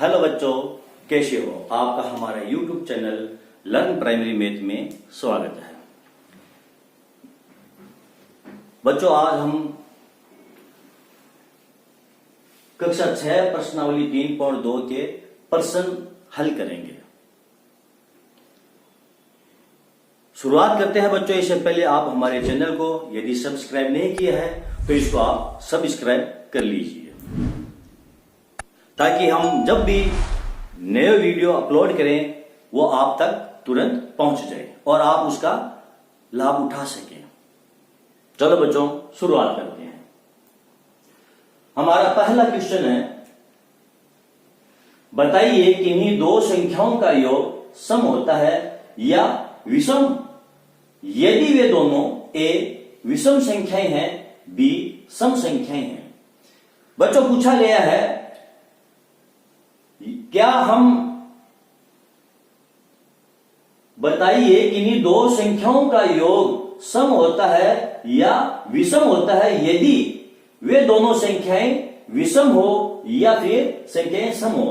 Hello बच्चों, कैसे हो? आपका हमारा YouTube channel learn primary math में स्वागत है। बच्चों, आज हम कक्षा 6 प्रश्नावली 3.2 के प्रश्न हल करेंगे। शुरुआत करते हैं बच्चों। इससे पहले आप हमारे चैनल को यदि सब्सक्राइब नहीं किया है तो इसको आप सब्सक्राइब कर लीजिए, ताकि हम जब भी नए वीडियो अपलोड करें वो आप तक तुरंत पहुंच जाए और आप उसका लाभ उठा सकें। चलो बच्चों, शुरुआत करते हैं। हमारा पहला क्वेश्चन है, बताइए कि इन्हीं दो संख्याओं का योग सम होता है या विषम यदि वे दोनों ए विषम संख्याएं हैं, बी सम संख्याएं हैं। बच्चों, पूछा गया है क्या हम बताइए कि इन्हीं दो संख्याओं का योग सम होता है या विषम होता है यदि वे दोनों संख्याएं विषम हो या फिर संख्याएं सम हो।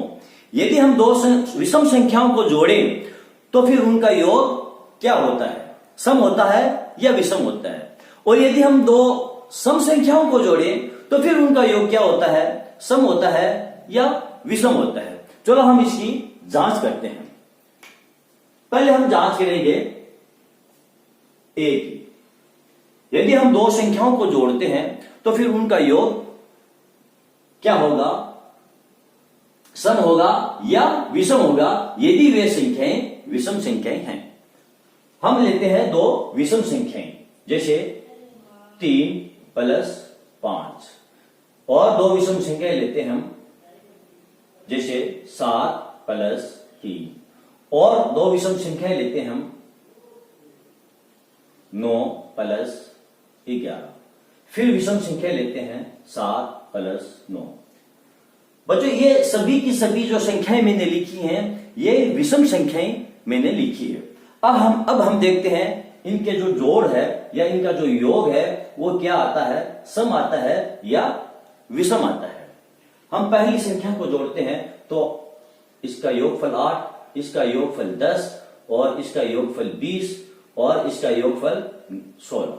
यदि हम दो विषम संख्याओं को जोड़ें तो फिर उनका योग क्या होता है, सम होता है या विषम होता है। और यदि हम दो सम संख्याओं को जोड़ें तो फिर उनका योग क्या होता है, सम होता है या विषम होता है। चलो हम इसकी जांच करते हैं। पहले हम जांच करेंगे ए की। यदि हम दो संख्याओं को जोड़ते हैं तो फिर उनका योग क्या होगा, सम होगा या विषम होगा यदि वे संख्याएं विषम संख्याएं हैं। हम लेते हैं दो विषम संख्याएं, जैसे 3 + 5, और दो विषम संख्याएं लेते हैं हम, जैसे 7 + 3, और दो विषम संख्याएं लेते हैं हम 9 + 11, फिर विषम संख्या लेते हैं 7 + 9। बच्चों, ये सभी की सभी जो संख्याएं मैंने लिखी हैं ये विषम संख्याएं मैंने लिखी है। अब हम देखते हैं इनके जो जोड़ है या इनका जो योग है वो क्या आता है, सम आता है या विषम आता है। हम पहली संख्या को जोड़ते हैं तो इसका योगफल 8, इसका योगफल 10, और इसका योगफल 20, और इसका योगफल 16।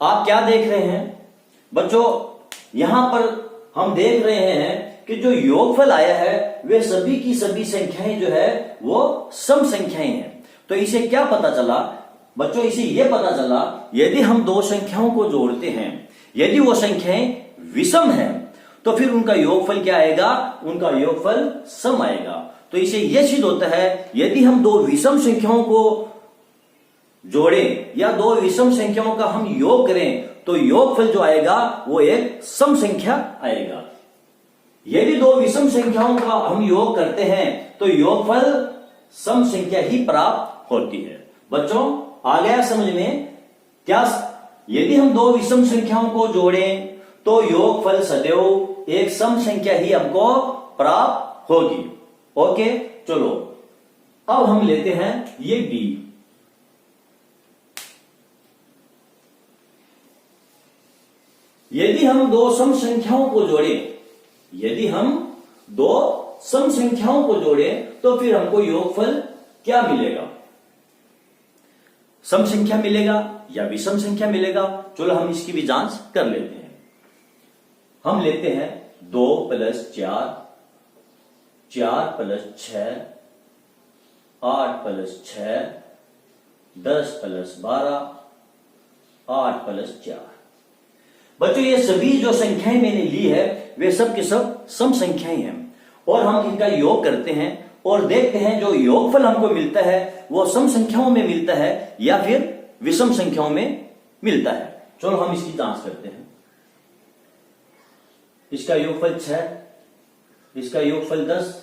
आप क्या देख रहे हैं बच्चों, यहां पर हम देख रहे हैं कि जो योगफल आया है वे सभी की सभी संख्याएं जो है वो सम संख्याएं हैं। तो इसे क्या पता चला बच्चों, इसे यह पता चला यदि हम दो संख्याओं को जोड़ते हैं, यदि वो संख्याएं विषम है तो फिर उनका योगफल क्या आएगा, उनका योगफल सम आएगा। तो इसे यह सिद्ध होता है यदि हम दो विषम संख्याओं को जोड़ें या दो विषम संख्याओं का हम योग करें तो योगफल जो आएगा वो एक सम संख्या आएगा। यदि दो विषम संख्याओं का हम योग करते हैं तो योगफल सम संख्या ही प्राप्त होती है। बच्चों, आ गया समझ में? क्या यदि हम दो विषम संख्याओं को जोड़ें तो योगफल सदैव एक सम संख्या ही हमको प्राप्त होगी। ओके, चलो अब हम लेते हैं ये बी। यदि हम दो सम संख्याओं को जोड़ें, यदि हम दो सम संख्याओं को जोड़ें तो फिर हमको योगफल क्या मिलेगा, सम संख्या मिलेगा या विषम संख्या मिलेगा। चलो हम इसकी भी जांच कर लेते हैं। हम लेते हैं 2 + 4, 4 + 6, 8 + 6, 10 + 12, 8 + 4। बच्चों, ये सभी जो संख्याएं मैंने ली है वे सब के सब सम संख्याएं हैं, और हम इनका योग करते हैं और देखते हैं जो योगफल हमको मिलता है वो सम संख्याओं में मिलता है या फिर विषम संख्याओं में मिलता है। चलो हम इसकी जांच करते हैं। इसका योगफल 6, इसका योगफल 10,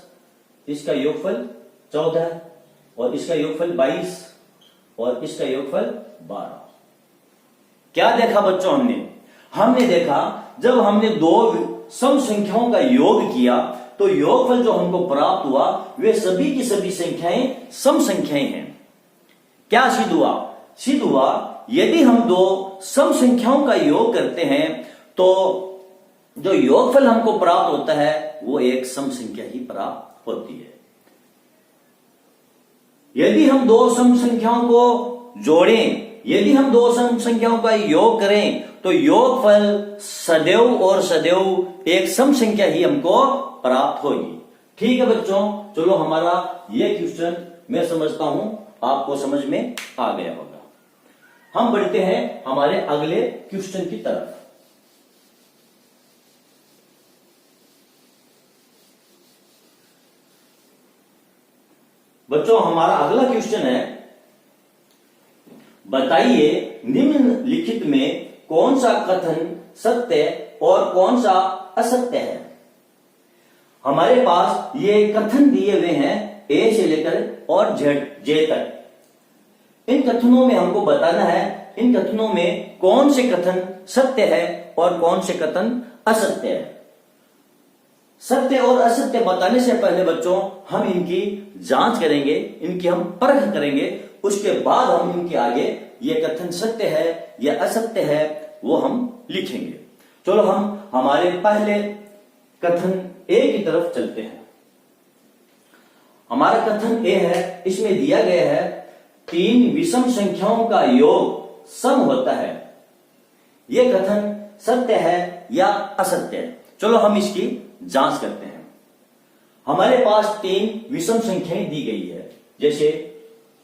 इसका योगफल 14, और इसका योगफल 22, और इसका योगफल 12। क्या देखा बच्चों हमने देखा जब हमने दो सम संख्याओं का योग किया तो योगफल जो हमको प्राप्त हुआ वे सभी की सभी संख्याएं सम संख्याएं हैं। क्या सिद्ध हुआ? सिद्ध हुआ यदि हम दो सम संख्याओं का योग करते हैं तो जो योगफल हमको प्राप्त होता है वो एक सम संख्या ही प्राप्त होती है। यदि हम दो सम संख्याओं को जोड़ें, यदि हम दो सम संख्याओं का योग करें तो योगफल सदैव और सदैव एक सम संख्या ही हमको प्राप्त होगी। ठीक है बच्चों, चलो हमारा ये क्वेश्चन मैं समझता हूं आपको समझ में आ गया होगा। हम बढ़ते हैं हमारे अगले क्वेश्चन की तरफ। बच्चों हमारा अगला क्वेश्चन है, बताइए निम्नलिखित में कौन सा कथन सत्य और कौन सा असत्य है। हमारे पास ये कथन दिए हुए हैं ए से लेकर और जे तक। इन कथनों में हमको बताना है, इन कथनों में कौन से कथन सत्य है और कौन से कथन असत्य है। सत्य और असत्य बताने से पहले बच्चों हम इनकी जांच करेंगे, इनकी हम परख करेंगे, उसके बाद हम इनके आगे ये कथन सत्य है या असत्य है वो हम लिखेंगे। चलो हम हमारे पहले कथन ए की तरफ चलते हैं। हमारा कथन ए है, इसमें दिया गया है 3 विषम संख्याओं का योग सम होता है। यह कथन सत्य है या असत्य है। चलो हम इसकी जांच करते हैं। हमारे पास 3 विषम संख्याएं दी गई है, जैसे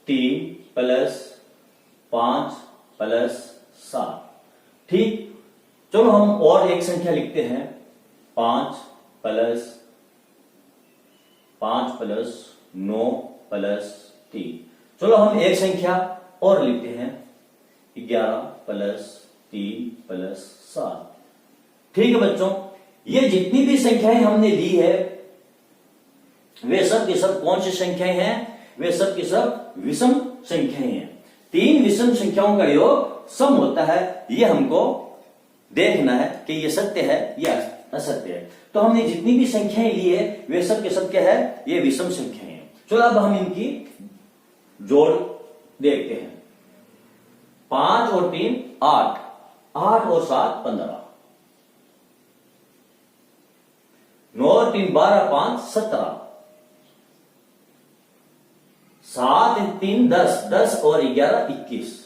3 + 5 + 7। ठीक, चलो हम और एक संख्या लिखते हैं 5 + 9 + 3। चलो हम एक संख्या और लिखते हैं 11 + 3 + 7। ठीक है बच्चों, ये जितनी भी संख्याएं हमने ली है वे सब के सब कौन सी संख्याएं हैं, वे सब के सब विषम संख्याएं हैं। 3 विषम संख्याओं का योग सम होता है, ये हमको देखना है कि ये सत्य है या असत्य है। तो हमने जितनी भी संख्याएं ली है वे सब के सब क्या है, ये विषम संख्याएं हैं। चलो अब हम इनकी जोड़ देखते हैं। 5 और 3 8, 8 और 7 15, 9 और 3 12, 5 17, 7 और 3 10, 10 और 11 21।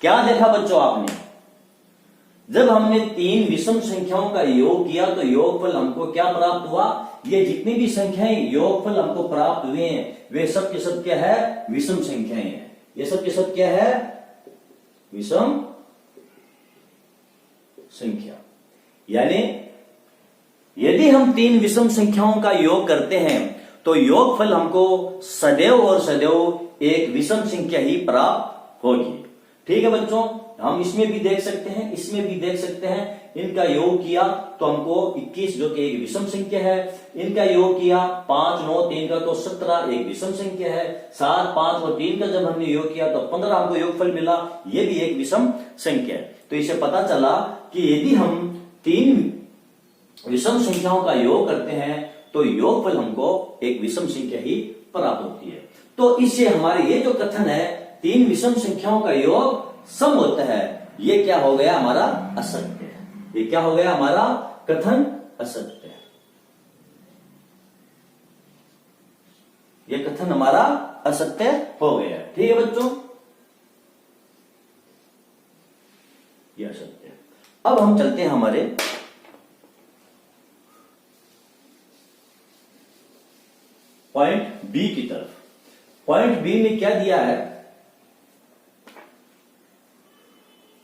क्या देखा बच्चों आपने, जब हमने 3 विषम संख्याओं का योग किया तो योगफल हमको क्या प्राप्त हुआ, ये जितनी भी संख्याएं योगफल हमको प्राप्त हुए हैं वे सब के सब क्या है, विषम संख्याएं हैं। ये सब के सब क्या है, विषम संख्या। यानी यदि हम 3 विषम संख्याओं का योग करते हैं तो योगफल हमको सदैव और सदैव एक विषम संख्या ही प्राप्त होगी। ठीक है बच्चों, हम इसमें भी देख सकते हैं, इसमें भी देख सकते हैं। इनका योग किया तो हमको 21 जो कि एक विषम संख्या है, इनका योग किया 5 9 3 का तो 17 एक विषम संख्या है, 7 5 और 3 का जब हमने योग किया तो 15 हमको योगफल मिला, ये भी एक विषम संख्या है। तो इससे पता चला कि यदि हम 3 विषम संख्याओं का योग करते हैं तो योगफल हमको एक विषम संख्या ही प्राप्त होती है। तो इससे हमारे ये जो कथन है 3 विषम संख्याओं का योग सम होता है, ये क्या हो गया हमारा, असत्य है। ये क्या हो गया हमारा कथन, असत्य है। ये कथन हमारा असत्य हो गया। ठीक है बच्चों, ये असत्य है। अब हम चलते हैं हमारे पॉइंट बी की तरफ। पॉइंट बी में क्या दिया है,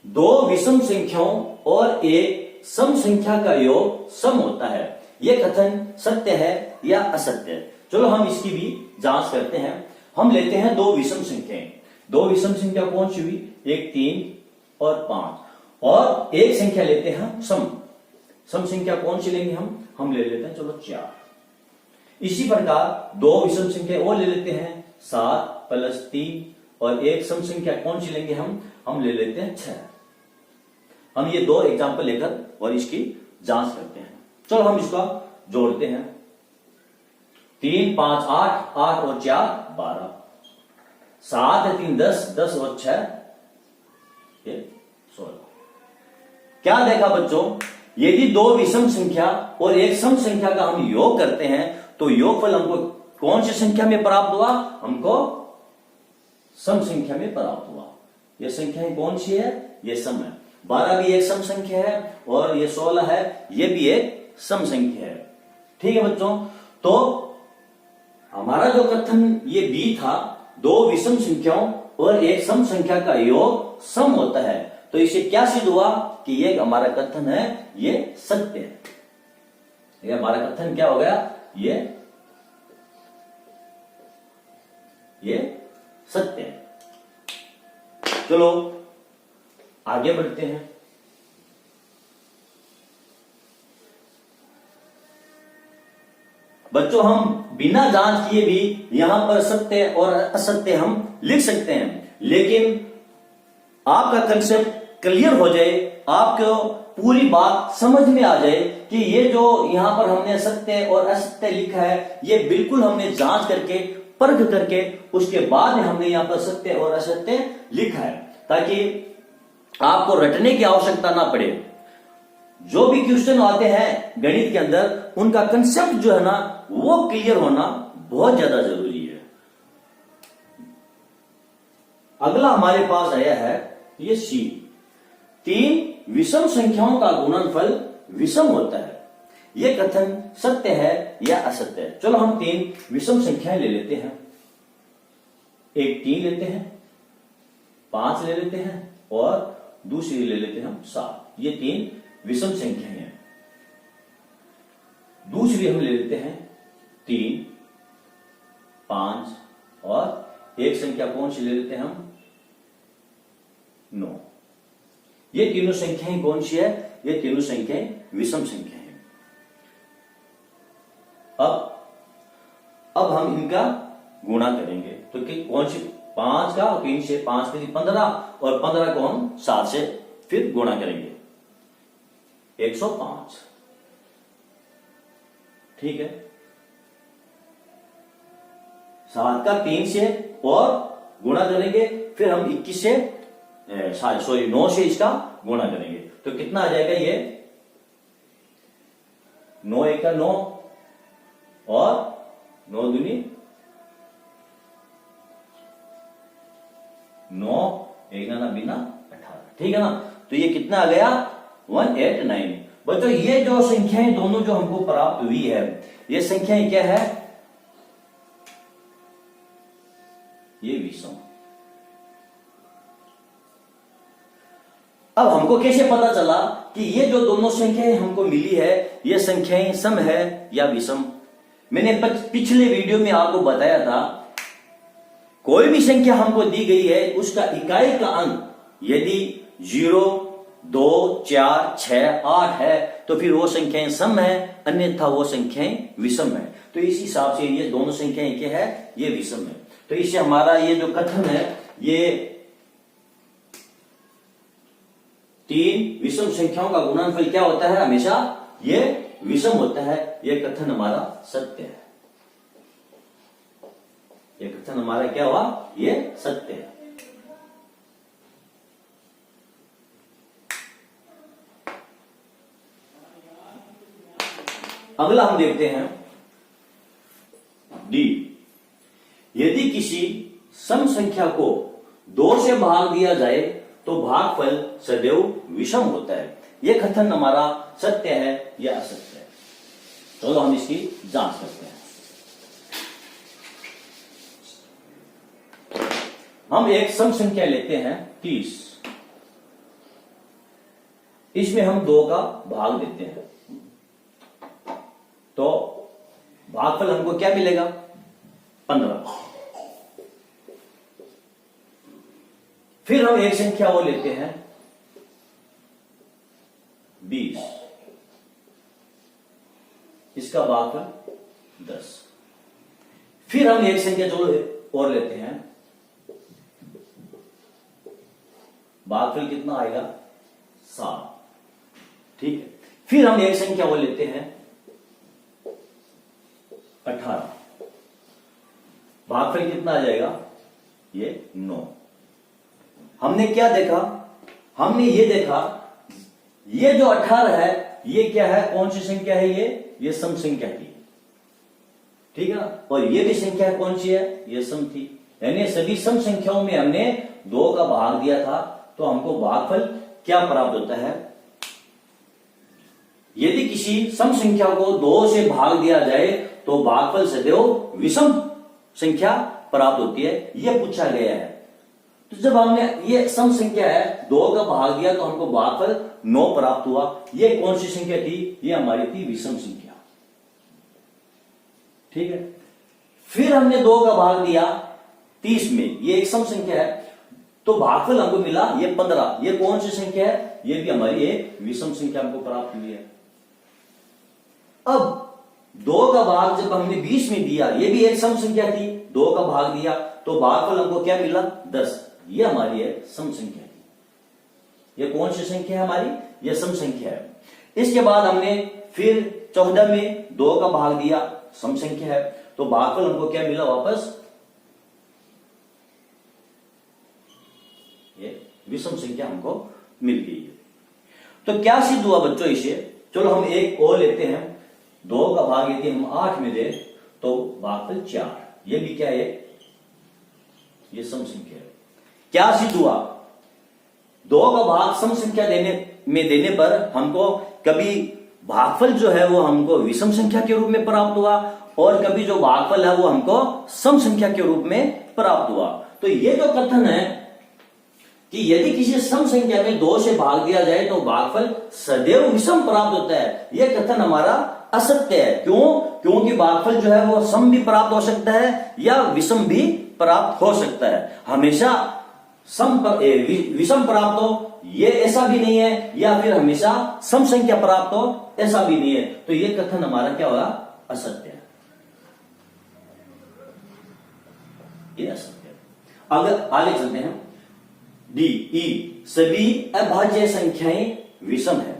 2 विषम संख्याओं और एक सम संख्या का योग सम होता है। यह कथन सत्य है या असत्य है। चलो हम इसकी भी जांच करते हैं। हम लेते हैं 2 विषम संख्याएं। 2 विषम संख्या कौन सी हुई, एक 3 और 5, और एक संख्या लेते हैं हम सम संख्या कौन सी लेंगे हम ले लेते हैं चलो 4। इसी प्रकार 2 विषम संख्या और ले लेते हैं 7 + 3, और एक सम संख्या कौन सी लेंगे हम ले लेते हैं 6। हम ये 2 एग्जाम्पल लेकर और इसकी जांच करते हैं। चलो हम इसका जोड़ते हैं। 3 5 8, 8 और 4 12, 7 3 10, 10 और 6 16। क्या देखा बच्चों, यदि दो विषम संख्या और एक सम संख्या का हम योग करते हैं तो योगफल हमको कौन सी संख्या में प्राप्त हुआ, हमको सम संख्या में प्राप्त हुआ। यह संख्या कौन सी है, यह सम है। 12 भी एक सम संख्या है और ये 16 है, ये भी एक सम संख्या है। ठीक है बच्चों, तो हमारा जो कथन ये बी था, दो विषम संख्याओं और एक सम संख्या का योग सम होता है, तो इसे क्या सिद्ध हुआ कि ये हमारा कथन है ये सत्य है। ये हमारा कथन क्या हो गया, ये सत्य है। चलो आगे बढ़ते हैं। बच्चों हम बिना जांच किए भी यहां पर सत्य और असत्य हम लिख सकते हैं, लेकिन आपका कंसेप्ट क्लियर हो जाए, आपको पूरी बात समझ में आ जाए कि ये जो यहां पर हमने सत्य और असत्य लिखा है ये बिल्कुल हमने जांच करके परख करके उसके बाद हमने यहां पर सत्य और असत्य लिखा है, ताकि आपको रटने की आवश्यकता ना पड़े। जो भी क्वेश्चन आते हैं गणित के अंदर उनका कंसेप्ट जो है ना वो क्लियर होना बहुत ज्यादा जरूरी है। अगला हमारे पास आया है ये सी, 3 विषम संख्याओं का गुणनफल विषम होता है, यह कथन सत्य है या असत्य है। चलो हम 3 विषम संख्याएं ले लेते हैं, एक 3 लेते हैं, 5 ले लेते हैं और दूसरी ले लेते हैं हम 7। ये 3 विषम संख्याएं हैं। दूसरी हम ले लेते हैं 3, 5 और एक संख्या कौन सी ले लेते हैं हम 9। ये तीनों संख्याएं कौन सी है, ये तीनों संख्याएं विषम संख्या है। अब हम इनका गुणा करेंगे तो कौन सी 5 का 3 से 5 के 15 और 15 को हम 7 से फिर गुणा करेंगे 105। ठीक है, 7 का 3 से और गुणा करेंगे, फिर हम 21 से 9 से इसका गुणा करेंगे तो कितना आ जाएगा, ये 9 1 का 9 और 9 दूनी 9 1 ना बिना 18। ठीक है ना, तो ये कितना आ गया 189। बच्चों ये जो संख्याएं दोनों जो हमको प्राप्त हुई है ये संख्याएं क्या है, ये विषम। अब हमको कैसे पता चला कि ये जो दोनों संख्याएं हमको मिली है ये संख्याएं सम है या विषम। मैंने पिछले वीडियो में आपको बताया था, कोई भी संख्या हमको दी गई है उसका इकाई का अंक यदि 0 2 4 6 8 है तो फिर वो संख्याएं सम है, अन्यथा वो संख्याएं विषम है। तो इस हिसाब से ये दोनों संख्याएं क्या है, ये विषम है। तो इससे हमारा ये जो कथन है ये 3 विषम संख्याओं का गुणनफल क्या होता है, हमेशा ये विषम होता है। ये कथन हमारा सत्य है। ये कथन हमारा क्या हुआ, ये सत्य है। अगला हम देखते हैं डी, यदि किसी सम संख्या को 2 से भाग दिया जाए तो भागफल सदैव विषम होता है। यह कथन हमारा सत्य है या असत्य है। चलो हम इसकी जांच करते हैं। हम एक सम संख्या लेते हैं 30, इसमें हम 2 का भाग देते हैं तो भागफल हमको क्या मिलेगा 15। फिर हम एक संख्या वो लेते हैं 20, इसका भागफल 10। फिर हम एक संख्या जो और लेते हैं, भागफल कितना आएगा 7। ठीक है, फिर हम एक संख्या वो लेते हैं 18, भागफल कितना आ जाएगा, ये 9। हमने क्या देखा, हमने ये देखा ये जो 18 है ये क्या है, कौन सी संख्या है, ये सम संख्या थी, ठीक है ना। और ये भी संख्या कौन सी है, ये सम थी। यानी सभी सम संख्याओं में हमने 2 का भाग दिया था, तो हमको भागफल क्या प्राप्त होता है। यदि किसी सम संख्या को 2 से भाग दिया जाए तो भागफल सदैव विषम संख्या प्राप्त होती है, यह पूछा गया है। तो जब हमने ये सम संख्या है 2 का भाग दिया तो हमको भागफल 9 प्राप्त हुआ। ये कौन सी संख्या थी, ये हमारी थी विषम संख्या, ठीक है। फिर हमने 2 का भाग दिया 30 में, ये एक सम संख्या है, तो भागफल हमको मिला ये 15। ये कौन सी संख्या है, ये भी हमारी एक विषम संख्या हमको प्राप्त हुई है। अब 2 का भाग जब हमने 20 में दिया, ये भी एक सम संख्या थी, 2 का भाग दिया तो भागफल हमको क्या मिला 10। ये हमारी एक सम संख्या थी। ये कौन सी संख्या है हमारी, ये सम संख्या है। इसके बाद हमने फिर 14 में 2 का भाग दिया, सम संख्या है, तो भागफल हमको क्या मिला वापस, ये विषम संख्या हमको मिल गई है। तो क्या सिद्ध हुआ बच्चों इसे, चलो हम एक और लेते हैं। 2 का भाग यदि हम 8 में दे तो भागफल 4, ये भी क्या है, ये सम संख्या है। क्या सिद्ध हुआ, 2 का भाग सम संख्या देने पर हमको कभी भागफल जो है वो हमको विषम संख्या के रूप में प्राप्त हुआ, और कभी जो भागफल है वो हमको सम संख्या के रूप में प्राप्त हुआ। तो ये जो कथन है कि यदि किसी सम संख्या में 2 से भाग दिया जाए तो भागफल सदैव विषम प्राप्त होता है, यह कथन हमारा असत्य है। क्यों, क्योंकि भागफल जो है वो सम भी प्राप्त हो सकता है या विषम भी प्राप्त हो सकता है। हमेशा विषम प्राप्त हो ये ऐसा भी नहीं है, या फिर हमेशा सम संख्या प्राप्त हो ऐसा भी नहीं है। तो ये कथन हमारा क्या होगा, असत्य है, ये असत्य है। अगर आगे चलते हैं, डी ई सभी अभाज्य संख्याएं विषम है।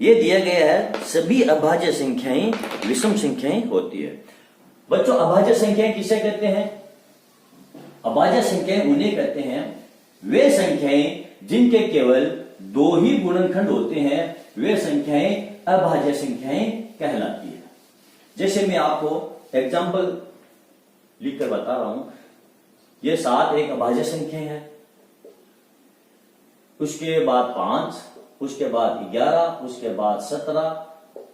ये दिया गया है सभी अभाज्य संख्याएं विषम संख्याएं होती है। बच्चों अभाज्य संख्याएं किसे कहते हैं, अभाज्य संख्याएं उन्हें कहते हैं वे संख्याएं जिनके केवल 2 ही गुणनखंड होते हैं, वे संख्याएं अभाज्य संख्याएं कहलाती है। जैसे मैं आपको एग्जांपल लिखकर बता रहा हूं, ये 7 एक अभाज्य संख्या है, उसके बाद 5, उसके बाद 11, उसके बाद 17,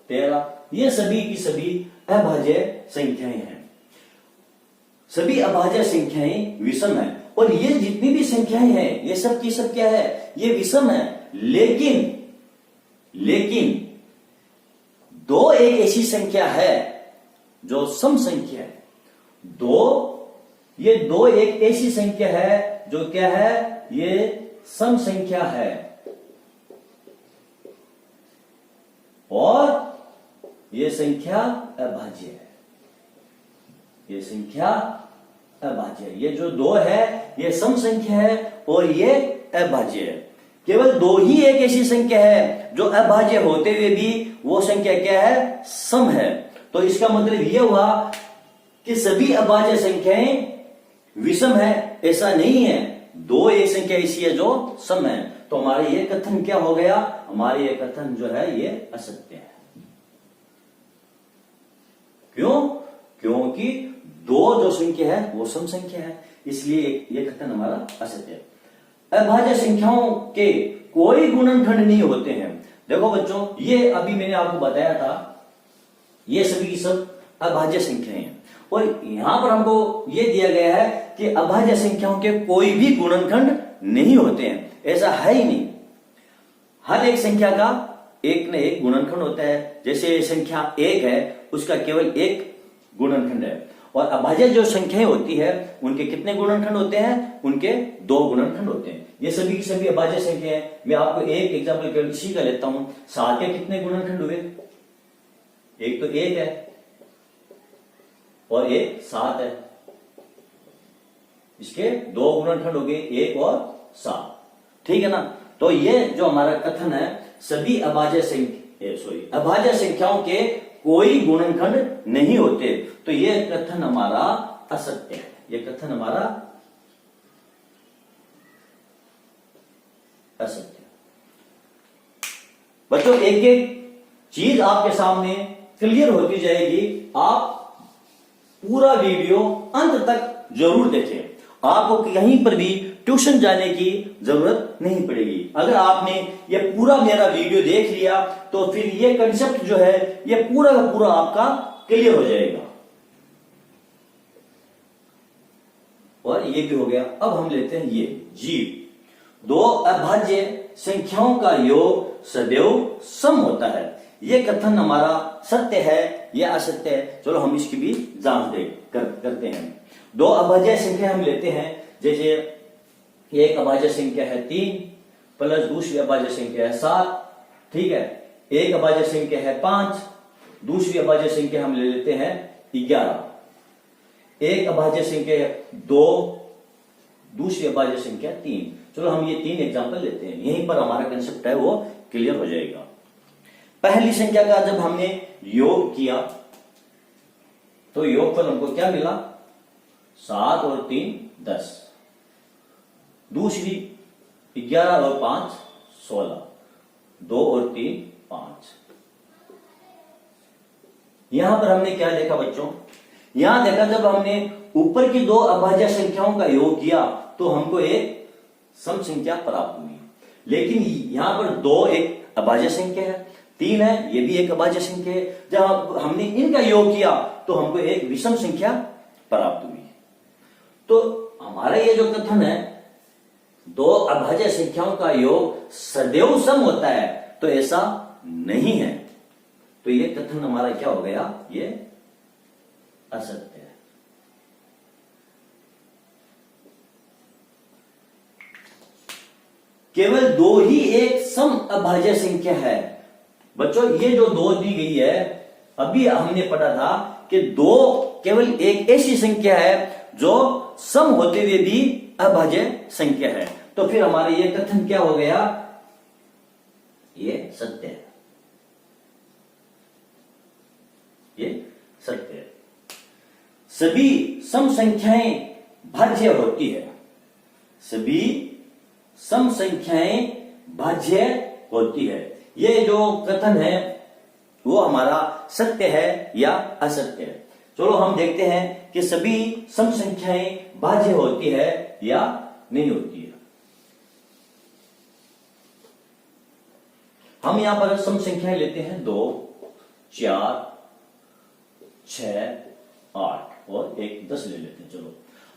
13, ये सभी की सभी अभाज्य संख्याएं हैं। सभी अभाज्य संख्याएं विषम है, और ये जितनी भी संख्याएं हैं ये सब की सब क्या है, ये विषम है। लेकिन 2 एक ऐसी संख्या है जो सम संख्या है। ये 2 एक ऐसी संख्या है जो क्या है, ये सम संख्या है, और ये संख्या अभाज्य है। ये संख्या अभाज्य है। ये जो 2 है ये सम संख्या है और ये अभाज्य है। केवल 2 ही एक ऐसी संख्या है जो अभाज्य होते हुए भी वो संख्या क्या है, सम है। तो इसका मतलब यह हुआ कि सभी अभाज्य संख्याएं विषम है, ऐसा नहीं है। 2 एक संख्या ऐसी है जो सम है। तो हमारे ये कथन क्या हो गया, हमारे ये कथन जो है ये असत्य है। क्यों, क्योंकि 2 जो संख्या है वो सम संख्या है, इसलिए ये कथन हमारा असत्य है। अभाज्य संख्याओं के कोई गुणनखंड नहीं होते हैं। देखो बच्चों, ये अभी मैंने आपको बताया था, ये सभी की सब अभाज्य संख्याएं हैं, और यहां पर हमको ये दिया गया है कि अभाज्य संख्याओं के कोई भी गुणनखंड नहीं होते हैं, ऐसा है ही नहीं। हर एक संख्या का एक न एक गुणनखंड होता है। जैसे संख्या 1 है, उसका केवल एक गुणनखंड है, और अभाज्य जो संख्याएं होती है उनके कितने गुणनखंड होते हैं, उनके 2 गुणनखंड होते हैं। ये सभी की सभी अभाज्य संख्या है। मैं आपको एक एग्जाम्पल केवल इसी का लेता हूं। 7 के कितने गुणनखंड हुए, एक तो 1 है और एक 7 है, इसके 2 गुणनखंड हो गए, 1 और 7, ठीक है ना। तो ये जो हमारा कथन है सभी अभाज्य संख्याओं के कोई गुणनखंड नहीं होते, तो ये कथन हमारा असत्य है। ये कथन हमारा असत्य। बच्चों एक एक चीज आपके सामने क्लियर होती जाएगी। आप पूरा वीडियो अंत तक जरूर देखें। आपको कहीं पर भी ट्यूशन जाने की जरूरत नहीं पड़ेगी। अगर आपने ये पूरा मेरा वीडियो देख लिया तो फिर ये कंसेप्ट जो है ये पूरा का पूरा आपका क्लियर हो जाएगा। और ये भी हो गया। अब हम लेते हैं ये जीव। दो अभाज्य संख्याओं का योग सदैव सम होता है। ये कथन हमारा सत्य है या असत्य है? चलो हम इसकी भी जांच करते हैं। दो अभाज्य संख्या हम लेते हैं, जैसे एक अभाज्य संख्या है 3 प्लस दूसरी अभाज्य संख्या है 7, ठीक है। एक अभाज्य संख्या है 5, दूसरी अभाज्य संख्या हम ले लेते हैं 11। एक अभाज्य संख्या है 2, दूसरी अभाज्य संख्या 3। चलो हम ये 3 एग्जांपल लेते हैं, यहीं पर हमारा कंसेप्ट है वो क्लियर हो जाएगा। पहली संख्या का जब हमने योग किया तो योगफल हमको क्या मिला? 7 और 3 10। दूसरी 11 और 5 16, 2 और 3 5। यहां पर हमने क्या देखा बच्चों? यहां देखा जब हमने ऊपर की दो अभाज्य संख्याओं का योग किया तो हमको एक सम संख्या प्राप्त हुई। लेकिन यहां पर 2 एक अभाज्य संख्या है, 3 है, ये भी एक अभाज्य संख्या है। जब हमने इनका योग किया तो हमको एक विषम संख्या प्राप्त हुई। तो हमारा ये जो कथन है दो अभाज्य संख्याओं का योग सदैव सम होता है, तो ऐसा नहीं है। तो ये कथन हमारा क्या हो गया? ये असत्य है। केवल 2 ही एक सम अभाज्य संख्या है। बच्चों ये जो 2 दी गई है, अभी हमने पढ़ा था कि 2 केवल एक ऐसी संख्या है जो सम होते हुए भी अभाज्य संख्या है। तो फिर हमारा ये कथन क्या हो गया? ये सत्य है, ये सत्य है। सभी सम संख्याएं भाज्य होती है, सभी सम संख्याएं भाज्य होती है। ये जो कथन है वो हमारा सत्य है या असत्य है? चलो हम देखते हैं कि सभी सम संख्याएं भाज्य होती है या नहीं होती है। हम यहां पर सम संख्याएं लेते हैं 2 4 6 8 और 1 10 ले लेते हैं। चलो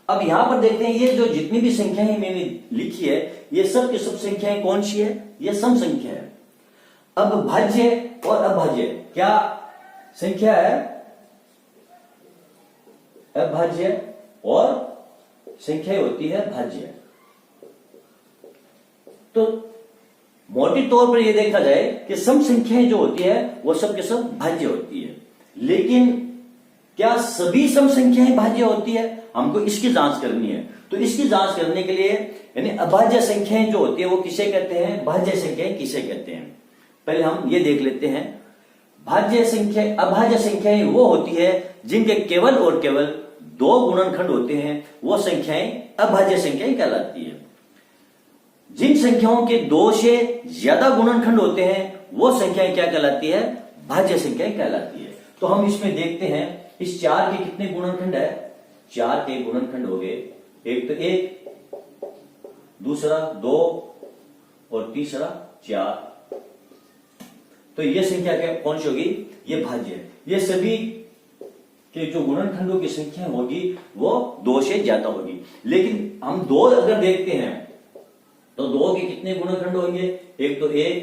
अब यहां पर देखते हैं ये जो जितनी भी संख्याएं मैंने लिखी है ये सब की सब संख्याएं कौन सी है? ये सम संख्या है। अब भाज्य और अभाज्य क्या संख्या है? अभाज्य और संख्या होती है भाज्य। तो मोटे तौर पर यह देखा जाए कि सम संख्याएं जो होती है वो सब के सब भाज्य होती है। लेकिन क्या सभी सम संख्याएं भाज्य होती है? हमको इसकी जांच करनी है। तो इसकी जांच करने के लिए यानी अभाज्य संख्याएं जो होती है वो किसे कहते हैं, भाज्य संख्याएं किसे कहते हैं, पहले हम ये देख लेते हैं। भाज्य संख्या अभाज्य संख्याएं वो होती है जिनके केवल और केवल 2 गुणनखंड होते हैं, वो संख्याएं अभाज्य संख्याएं कहलाती है। जिन संख्याओं के 2 से ज्यादा गुणनखंड होते हैं वो संख्याएं क्या कहलाती है? भाज्य संख्याएं कहलाती है। तो हम इसमें देखते हैं इस 4 के कितने गुणनखंड है? 4 के गुणनखंड हो गए, एक तो 1, दूसरा 2 और तीसरा 4। तो ये संख्या क्या कौन सी होगी? ये भाज्य है। ये सभी के जो गुणनखंडों की संख्या होगी वो 2 से ज्यादा होगी। लेकिन हम 2 अगर देखते हैं तो 2 के कितने गुणनखंड होंगे? एक तो 1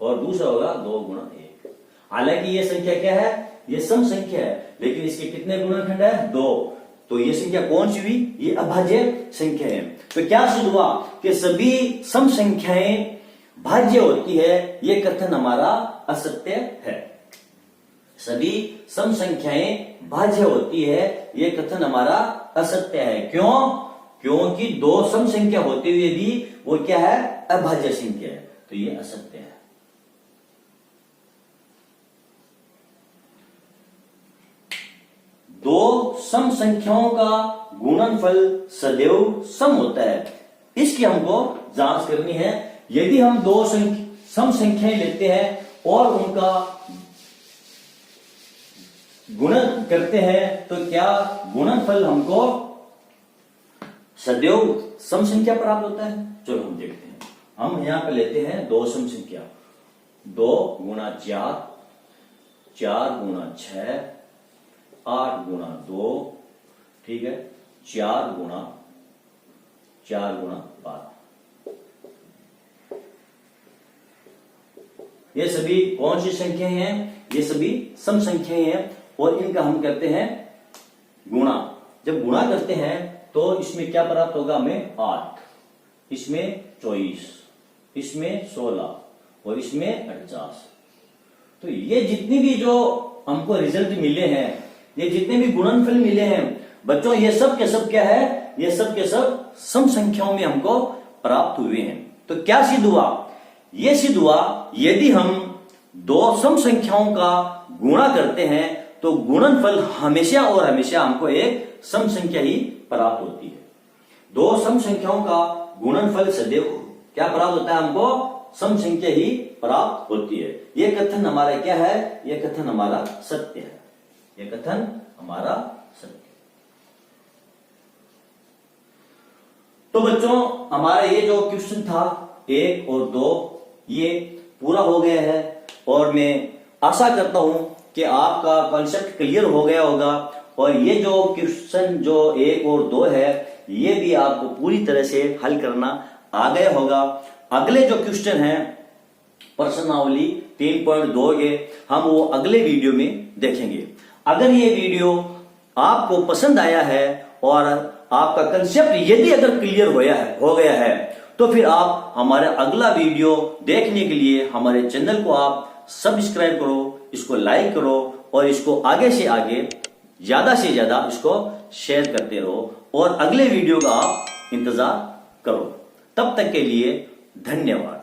और दूसरा होगा 2 गुणा 1। हालांकि ये संख्या क्या है? ये सम संख्या है, लेकिन इसके कितने गुणनखंड है? 2। तो ये संख्या कौन सी हुई? ये अभाज्य संख्या है। तो क्या सिद्ध हुआ कि सभी सम संख्याएं भाज्य होती है? ये कथन हमारा असत्य है। सभी सम संख्याएं भाज्य होती है, ये कथन हमारा असत्य है। क्यों? क्योंकि 2 सम संख्या होते हुए भी वो क्या है? अभाज्य संख्या है। तो ये असत्य है। दो सम संख्याओं का गुणनफल सदैव सम होता है, इसकी हमको जांच करनी है। यदि हम 2 सम सम संख्याएं लेते हैं और उनका गुणन करते हैं, तो क्या गुणनफल हमको सदैव सम संख्या प्राप्त होता है? चलो हम देखते हैं। हम यहां पर लेते हैं दो सम संख्या, 2 गुणा 4, 4 गुणा 6, 8 गुणा 2, ठीक है, 4 गुणा 12। ये सभी कौन सी संख्याएं हैं? ये सभी सम संख्याएं हैं और इनका हम करते हैं गुणा। जब गुणा करते हैं तो इसमें क्या प्राप्त होगा हमें? 8, इसमें 24, इसमें 16 और इसमें 50। तो ये जितनी भी जो हमको रिजल्ट मिले हैं, ये जितने भी गुणनफल मिले हैं बच्चों, ये सब के सब क्या है? ये सब के सब सम संख्याओं में हमको प्राप्त हुए हैं। तो क्या सिद्ध हुआ? ये सिद्ध हुआ यदि हम दो सम संख्याओं का गुणा करते हैं तो गुणनफल हमेशा और हमेशा हमको एक सम संख्या ही प्राप्त होती है। दो सम संख्याओं का गुणनफल सदैव क्या प्राप्त होता है? हमको सम संख्या ही प्राप्त होती है। यह कथन हमारा क्या है? यह कथन हमारा सत्य है। यह कथन हमारा सत्य। तो बच्चों, हमारा ये जो क्वेश्चन था 1 और 2 ये पूरा हो गया है और मैं आशा करता हूं कि आपका कॉन्सेप्ट क्लियर हो गया होगा और ये जो क्वेश्चन जो 1 और 2 है ये भी आपको पूरी तरह से हल करना आ गया होगा। अगले जो क्वेश्चन है प्रश्नावली 3.2 के हम वो अगले वीडियो में देखेंगे। अगर ये वीडियो आपको पसंद आया है और आपका कंसेप्ट यदि अगर क्लियर हो गया है तो फिर आप हमारा अगला वीडियो देखने के लिए हमारे चैनल को आप सब्सक्राइब करो, इसको लाइक करो और इसको आगे से आगे ज्यादा से ज्यादा इसको शेयर करते रहो और अगले वीडियो का आप इंतजार करो। तब तक के लिए धन्यवाद।